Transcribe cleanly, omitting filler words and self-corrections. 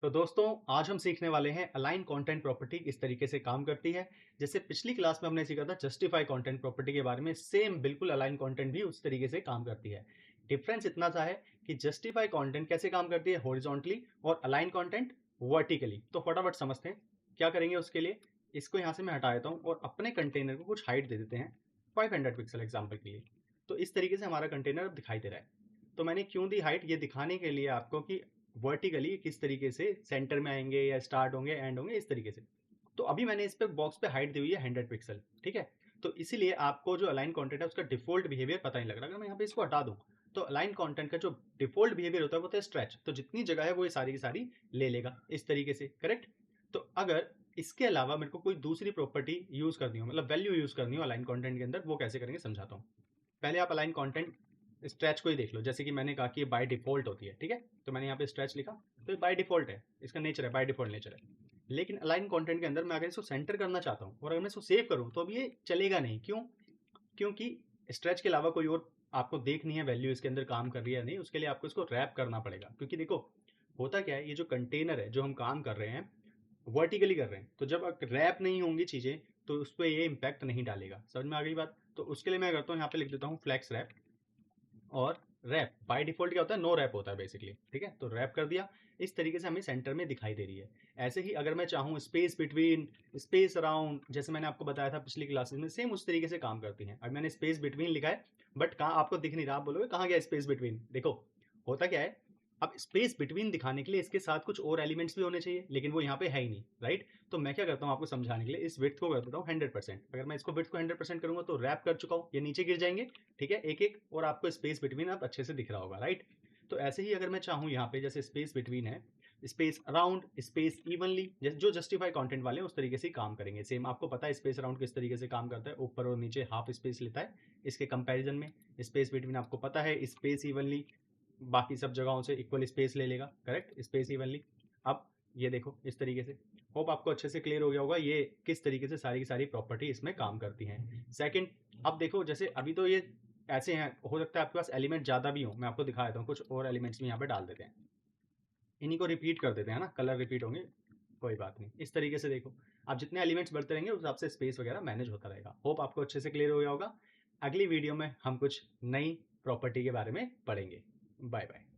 तो दोस्तों आज हम सीखने वाले हैं अलाइन कंटेंट प्रॉपर्टी किस तरीके से काम करती है। जैसे पिछली क्लास में हमने सीखा था जस्टिफाई कंटेंट प्रॉपर्टी के बारे में, सेम बिल्कुल अलाइन कंटेंट भी उस तरीके से काम करती है। डिफरेंस इतना सा है कि जस्टिफाई कंटेंट कैसे काम करती है हॉरिजॉन्टली और अलाइन कंटेंट वर्टिकली। तो फटाफट समझते हैं क्या करेंगे। उसके लिए इसको यहाँ से मैं हटा देता हूँ और अपने कंटेनर को कुछ हाइट दे देते हैं 500 पिक्सल एग्जाम्पल के लिए। तो इस तरीके से हमारा कंटेनर अब दिखाई दे रहा है। तो मैंने क्यों दी हाइट, ये दिखाने के लिए आपको कि वर्टिकली किस तरीके से सेंटर में आएंगे या स्टार्ट होंगे एंड होंगे इस तरीके से। तो अभी मैंने इस पे बॉक्स पे हाइट दी हुई है 100 पिक्सल, ठीक है। तो इसीलिए आपको जो अलाइन कंटेंट है उसका डिफॉल्ट बिहेवियर पता नहीं लग रहा। अगर मैं यहाँ पे इसको हटा दूं तो अलाइन कंटेंट का जो डिफॉल्ट बिहेवियर होता है वो होता है स्ट्रेच। तो जितनी जगह है वो ये सारी की सारी ले लेगा इस तरीके से, करेक्ट। तो अगर इसके अलावा मेरे को कोई दूसरी प्रॉपर्टी यूज करनी हो, मतलब वैल्यू यूज करनी हो अलाइन कंटेंट के अंदर, वो कैसे करेंगे समझाता हूँ। पहले आप अलाइन कंटेंट स्ट्रेच को ही देख लो। जैसे कि मैंने कहा कि बाय डिफॉल्ट होती है, ठीक है। तो मैंने यहाँ पे स्ट्रेच लिखा, तो बाय डिफॉल्ट है, इसका नेचर है, बाय डिफॉल्ट नेचर है। लेकिन अलाइन कंटेंट के अंदर मैं अगर इसको सेंटर करना चाहता हूँ और अगर मैं इसको सेव करूँ तो अब ये चलेगा नहीं। क्यों? क्योंकि स्ट्रेच के अलावा कोई और आपको देखनी है वैल्यू इसके अंदर काम कर रही है नहीं, उसके लिए आपको इसको रैप करना पड़ेगा। क्योंकि देखो होता क्या है, ये जो कंटेनर है जो हम काम कर रहे हैं वर्टिकली कर रहे हैं, तो जब रैप नहीं होंगी चीजें तो उस पर ये इम्पैक्ट नहीं डालेगा। समझ में आ गई बात? तो उसके लिए मैं करता हूँ यहाँ पे लिख देता हूँ फ्लैक्स रैप। और रैप बाय डिफॉल्ट क्या होता है, नो रैप होता है बेसिकली, ठीक है। तो रैप कर दिया, इस तरीके से हमें सेंटर में दिखाई दे रही है। ऐसे ही अगर मैं चाहूँ स्पेस बिटवीन, स्पेस अराउंड, जैसे मैंने आपको बताया था पिछली क्लासेस में, सेम उस तरीके से काम करती हैं। अब मैंने स्पेस बिटवीन लिखा है बट कहाँ आपको दिख नहीं रहा, आप बोलोगे कहाँ गया स्पेस बिटवीन। देखो होता क्या है, अब स्पेस बिटवीन दिखाने के लिए इसके साथ कुछ और एलिमेंट्स भी होने चाहिए, लेकिन वो यहाँ पे है ही नहीं, राइट। तो मैं क्या करता हूँ आपको समझाने के लिए, इस विड्थ को कर देता हूँ 100%। अगर मैं इसको विड्थ को 100% करूंगा तो रैप कर चुका हूँ, ये नीचे गिर जाएंगे, ठीक है, एक एक, और आपको स्पेस बिटवीन अब अच्छे से दिख रहा होगा, राइट। तो ऐसे ही अगर मैं चाहूँ यहाँ पे जैसे स्पेस बिटवीन है, स्पेस अराउंड, स्पेस इवनली, जो जस्टिफाई कंटेंट वाले हैं उस तरीके से काम करेंगे। सेम आपको पता है स्पेस अराउंड किस तरीके से काम करता है, ऊपर और नीचे हाफ स्पेस लेता है इसके कंपैरिजन में। स्पेस बिटवीन आपको पता है स्पेस इवनली बाकी सब जगहों से इक्वल स्पेस ले लेगा, करेक्ट, स्पेस इवनली। अब ये देखो इस तरीके से, होप आपको अच्छे से क्लियर हो गया होगा ये किस तरीके से सारी की सारी प्रॉपर्टी इसमें काम करती हैं। सेकंड, अब देखो जैसे अभी तो ये ऐसे हैं, हो सकता है आपके पास एलिमेंट ज़्यादा भी हो, मैं आपको दिखा देता हूँ, कुछ और एलिमेंट्स भी यहाँ पे डाल देते हैं, इन्हीं को रिपीट कर देते हैं ना, कलर रिपीट होंगे, कोई बात नहीं। इस तरीके से देखो आप जितने एलिमेंट्स बढ़ते रहेंगे उस हिसाब से स्पेस वगैरह मैनेज होता रहेगा। होप आपको अच्छे से क्लियर हो गया होगा। अगली वीडियो में हम कुछ नई प्रॉपर्टी के बारे में पढ़ेंगे। Bye bye.